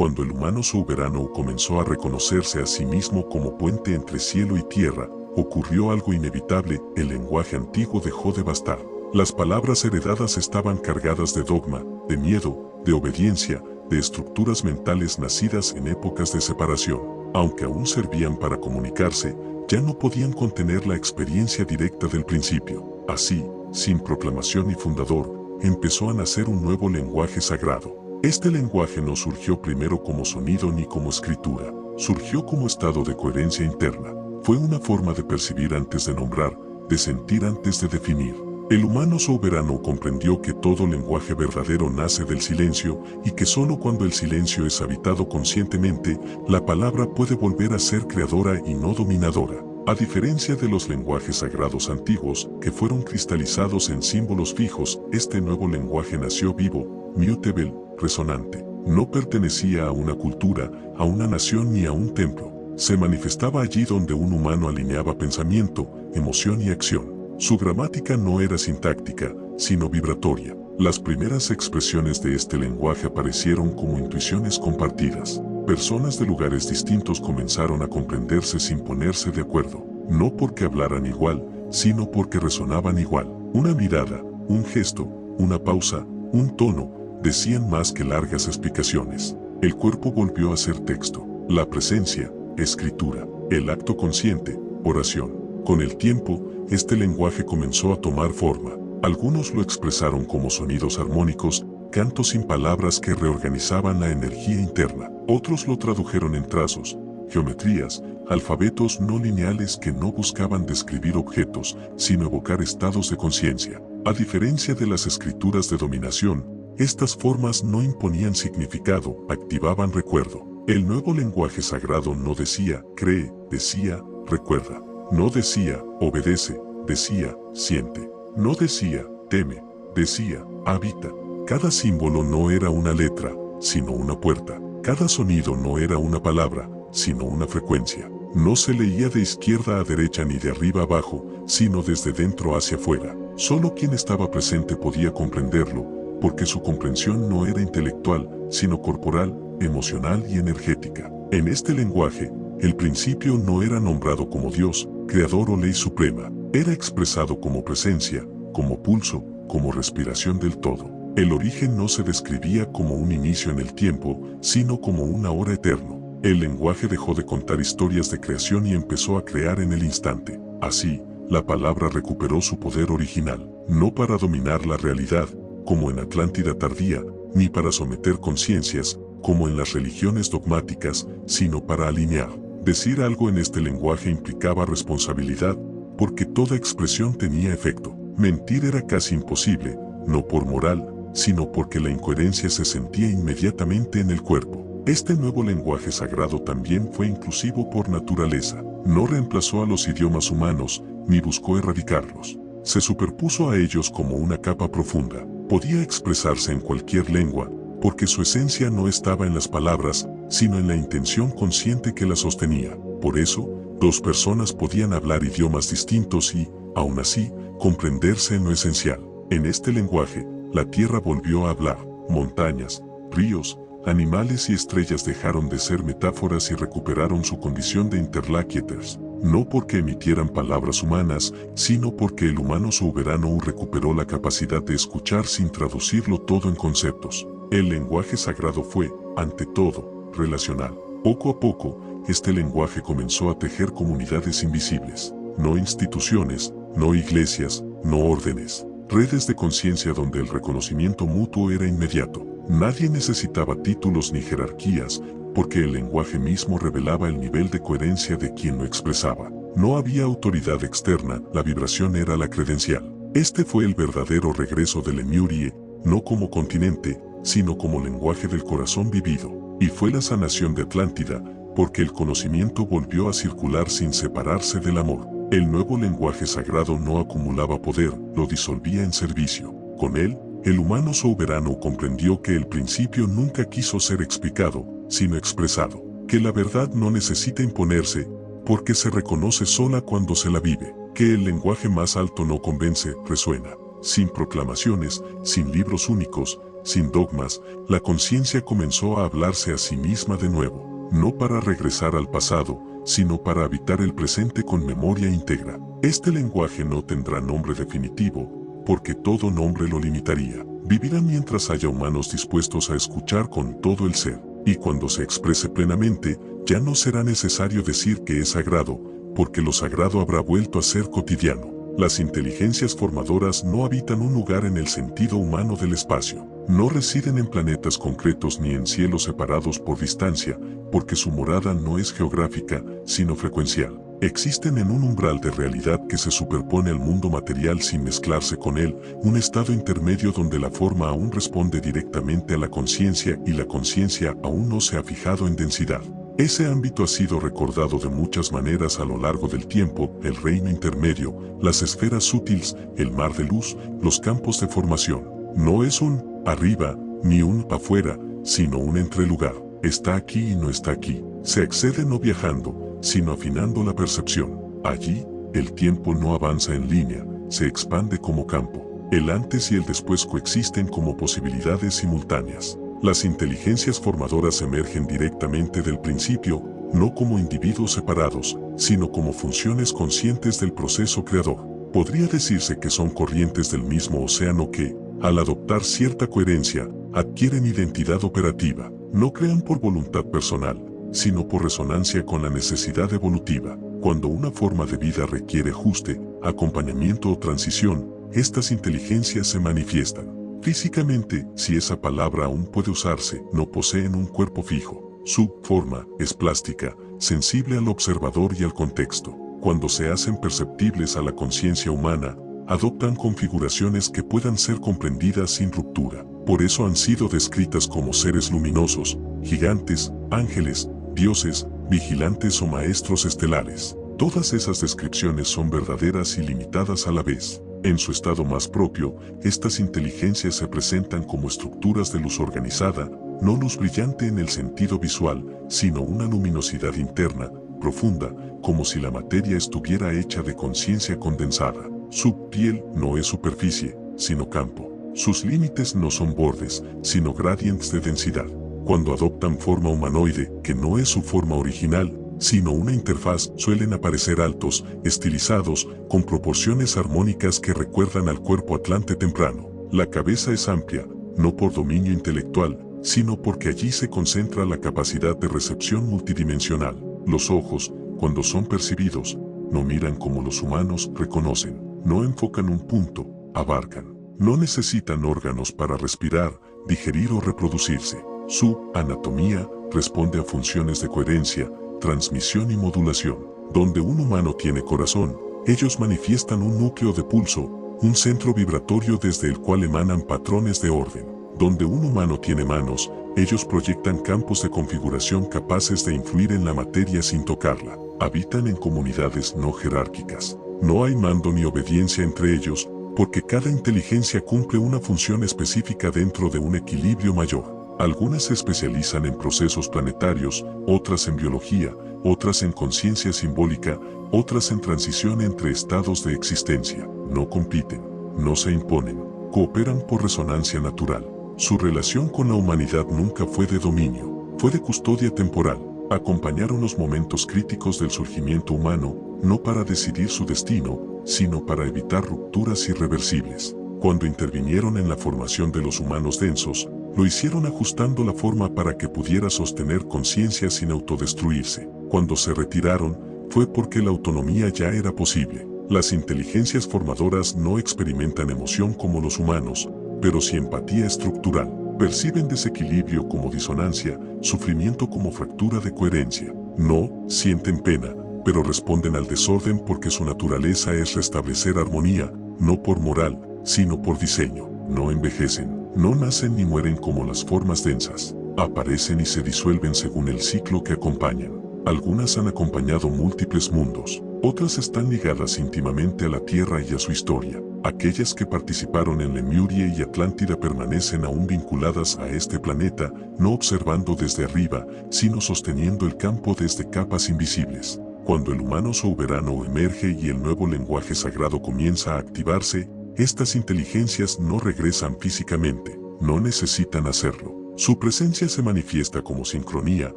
Cuando el humano soberano comenzó a reconocerse a sí mismo como puente entre cielo y tierra, ocurrió algo inevitable: el lenguaje antiguo dejó de bastar. Las palabras heredadas estaban cargadas de dogma, de miedo, de obediencia, de estructuras mentales nacidas en épocas de separación. Aunque aún servían para comunicarse, ya no podían contener la experiencia directa del principio. Así, sin proclamación y fundador, empezó a nacer un nuevo lenguaje sagrado. Este lenguaje no surgió primero como sonido ni como escritura, surgió como estado de coherencia interna. Fue una forma de percibir antes de nombrar, de sentir antes de definir. El humano soberano comprendió que todo lenguaje verdadero nace del silencio y que solo cuando el silencio es habitado conscientemente, la palabra puede volver a ser creadora y no dominadora. A diferencia de los lenguajes sagrados antiguos, que fueron cristalizados en símbolos fijos, este nuevo lenguaje nació vivo, mutable, resonante. No pertenecía a una cultura, a una nación ni a un templo. Se manifestaba allí donde un humano alineaba pensamiento, emoción y acción. Su gramática no era sintáctica, sino vibratoria. Las primeras expresiones de este lenguaje aparecieron como intuiciones compartidas. Personas de lugares distintos comenzaron a comprenderse sin ponerse de acuerdo, no porque hablaran igual, sino porque resonaban igual. Una mirada, un gesto, una pausa, un tono, decían más que largas explicaciones. El cuerpo volvió a ser texto, la presencia, escritura, el acto consciente, oración. Con el tiempo, este lenguaje comenzó a tomar forma. Algunos lo expresaron como sonidos armónicos, cantos sin palabras que reorganizaban la energía interna. Otros lo tradujeron en trazos, geometrías, alfabetos no lineales que no buscaban describir objetos, sino evocar estados de conciencia. A diferencia de las escrituras de dominación, estas formas no imponían significado, activaban recuerdo. El nuevo lenguaje sagrado no decía, cree, decía, recuerda. No decía, obedece, decía, siente. No decía, teme, decía, habita. Cada símbolo no era una letra, sino una puerta. Cada sonido no era una palabra, sino una frecuencia. No se leía de izquierda a derecha ni de arriba a abajo, sino desde dentro hacia afuera. Solo quien estaba presente podía comprenderlo, porque su comprensión no era intelectual, sino corporal, emocional y energética. En este lenguaje, el principio no era nombrado como Dios, creador o ley suprema, era expresado como presencia, como pulso, como respiración del todo. El origen no se describía como un inicio en el tiempo, sino como un ahora eterno. El lenguaje dejó de contar historias de creación y empezó a crear en el instante. Así, la palabra recuperó su poder original, no para dominar la realidad, como en Atlántida tardía, ni para someter conciencias, como en las religiones dogmáticas, sino para alinear. Decir algo en este lenguaje implicaba responsabilidad, porque toda expresión tenía efecto. Mentir era casi imposible, no por moral, sino porque la incoherencia se sentía inmediatamente en el cuerpo. Este nuevo lenguaje sagrado también fue inclusivo por naturaleza. No reemplazó a los idiomas humanos, ni buscó erradicarlos. Se superpuso a ellos como una capa profunda. Podía expresarse en cualquier lengua, porque su esencia no estaba en las palabras, sino en la intención consciente que la sostenía. Por eso, dos personas podían hablar idiomas distintos y, aún así, comprenderse en lo esencial. En este lenguaje, la tierra volvió a hablar. Montañas, ríos, animales y estrellas dejaron de ser metáforas y recuperaron su condición de interlocutors. No porque emitieran palabras humanas, sino porque el humano soberano recuperó la capacidad de escuchar sin traducirlo todo en conceptos. El lenguaje sagrado fue, ante todo, relacional. Poco a poco, este lenguaje comenzó a tejer comunidades invisibles. No instituciones, no iglesias, no órdenes. Redes de conciencia donde el reconocimiento mutuo era inmediato. Nadie necesitaba títulos ni jerarquías, porque el lenguaje mismo revelaba el nivel de coherencia de quien lo expresaba. No había autoridad externa, la vibración era la credencial. Este fue el verdadero regreso de Lemurie, no como continente, sino como lenguaje del corazón vivido. Y fue la sanación de Atlántida, porque el conocimiento volvió a circular sin separarse del amor. El nuevo lenguaje sagrado no acumulaba poder, lo disolvía en servicio. Con él, el humano soberano comprendió que el principio nunca quiso ser explicado, sino expresado, que la verdad no necesita imponerse, porque se reconoce sola cuando se la vive, que el lenguaje más alto no convence, resuena, sin proclamaciones, sin libros únicos, sin dogmas, la conciencia comenzó a hablarse a sí misma de nuevo, no para regresar al pasado, sino para habitar el presente con memoria íntegra. Este lenguaje no tendrá nombre definitivo, porque todo nombre lo limitaría. Vivirá mientras haya humanos dispuestos a escuchar con todo el ser, y cuando se exprese plenamente, ya no será necesario decir que es sagrado, porque lo sagrado habrá vuelto a ser cotidiano. Las inteligencias formadoras no habitan un lugar en el sentido humano del espacio. No residen en planetas concretos ni en cielos separados por distancia, porque su morada no es geográfica, sino frecuencial. Existen en un umbral de realidad que se superpone al mundo material sin mezclarse con él, un estado intermedio donde la forma aún responde directamente a la conciencia y la conciencia aún no se ha fijado en densidad. Ese ámbito ha sido recordado de muchas maneras a lo largo del tiempo: el reino intermedio, las esferas sutiles, el mar de luz, los campos de formación. No es un arriba ni un afuera, sino un entrelugar. Está aquí y no está aquí. Se accede no viajando, sino afinando la percepción. Allí, el tiempo no avanza en línea, se expande como campo. El antes y el después coexisten como posibilidades simultáneas. Las inteligencias formadoras emergen directamente del principio, no como individuos separados, sino como funciones conscientes del proceso creador. Podría decirse que son corrientes del mismo océano que, al adoptar cierta coherencia, adquieren identidad operativa. No crean por voluntad personal, sino por resonancia con la necesidad evolutiva. Cuando una forma de vida requiere ajuste, acompañamiento o transición, estas inteligencias se manifiestan. Físicamente, si esa palabra aún puede usarse, no poseen un cuerpo fijo. Su forma es plástica, sensible al observador y al contexto. Cuando se hacen perceptibles a la conciencia humana, adoptan configuraciones que puedan ser comprendidas sin ruptura. Por eso han sido descritas como seres luminosos, gigantes, ángeles, dioses, vigilantes o maestros estelares. Todas esas descripciones son verdaderas y limitadas a la vez. En su estado más propio, estas inteligencias se presentan como estructuras de luz organizada, no luz brillante en el sentido visual, sino una luminosidad interna, profunda, como si la materia estuviera hecha de conciencia condensada. Su piel no es superficie, sino campo. Sus límites no son bordes, sino gradientes de densidad. Cuando adoptan forma humanoide, que no es su forma original, sino una interfaz, suelen aparecer altos, estilizados, con proporciones armónicas que recuerdan al cuerpo atlante temprano. La cabeza es amplia, no por dominio intelectual, sino porque allí se concentra la capacidad de recepción multidimensional. Los ojos, cuando son percibidos, no miran como los humanos reconocen, no enfocan un punto, abarcan. No necesitan órganos para respirar, digerir o reproducirse. Su anatomía responde a funciones de coherencia, transmisión y modulación. Donde un humano tiene corazón, ellos manifiestan un núcleo de pulso, un centro vibratorio desde el cual emanan patrones de orden. Donde un humano tiene manos, ellos proyectan campos de configuración capaces de influir en la materia sin tocarla. Habitan en comunidades no jerárquicas. No hay mando ni obediencia entre ellos, porque cada inteligencia cumple una función específica dentro de un equilibrio mayor. Algunas se especializan en procesos planetarios, otras en biología, otras en conciencia simbólica, otras en transición entre estados de existencia. No compiten, no se imponen, cooperan por resonancia natural. Su relación con la humanidad nunca fue de dominio, fue de custodia temporal. Acompañaron los momentos críticos del surgimiento humano, no para decidir su destino, sino para evitar rupturas irreversibles. Cuando intervinieron en la formación de los humanos densos, lo hicieron ajustando la forma para que pudiera sostener conciencia sin autodestruirse. Cuando se retiraron, fue porque la autonomía ya era posible. Las inteligencias formadoras no experimentan emoción como los humanos, pero sí empatía estructural. Perciben desequilibrio como disonancia, sufrimiento como fractura de coherencia. No sienten pena, pero responden al desorden porque su naturaleza es restablecer armonía, no por moral, sino por diseño. No envejecen, no nacen ni mueren como las formas densas. Aparecen y se disuelven según el ciclo que acompañan. Algunas han acompañado múltiples mundos, otras están ligadas íntimamente a la Tierra y a su historia. Aquellas que participaron en Lemuria y Atlántida permanecen aún vinculadas a este planeta, no observando desde arriba, sino sosteniendo el campo desde capas invisibles. Cuando el humano soberano emerge y el nuevo lenguaje sagrado comienza a activarse, estas inteligencias no regresan físicamente, no necesitan hacerlo. Su presencia se manifiesta como sincronía,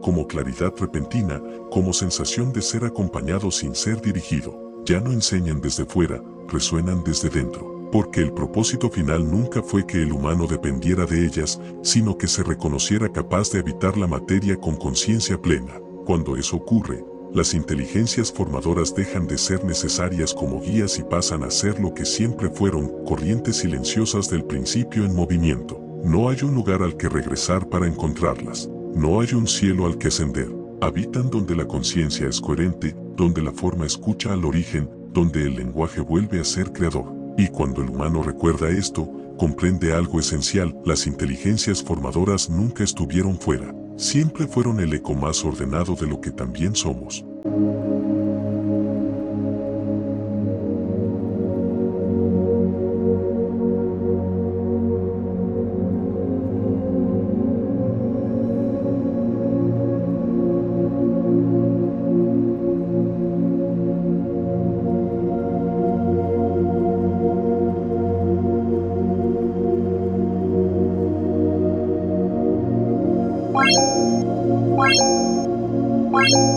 como claridad repentina, como sensación de ser acompañado sin ser dirigido. Ya no enseñan desde fuera, resuenan desde dentro, porque el propósito final nunca fue que el humano dependiera de ellas, sino que se reconociera capaz de habitar la materia con conciencia plena. Cuando eso ocurre, las inteligencias formadoras dejan de ser necesarias como guías y pasan a ser lo que siempre fueron, corrientes silenciosas del principio en movimiento. No hay un lugar al que regresar para encontrarlas. No hay un cielo al que ascender. Habitan donde la conciencia es coherente, donde la forma escucha al origen, donde el lenguaje vuelve a ser creador. Y cuando el humano recuerda esto, comprende algo esencial: las inteligencias formadoras nunca estuvieron fuera. Siempre fueron el eco más ordenado de lo que también somos. Bye.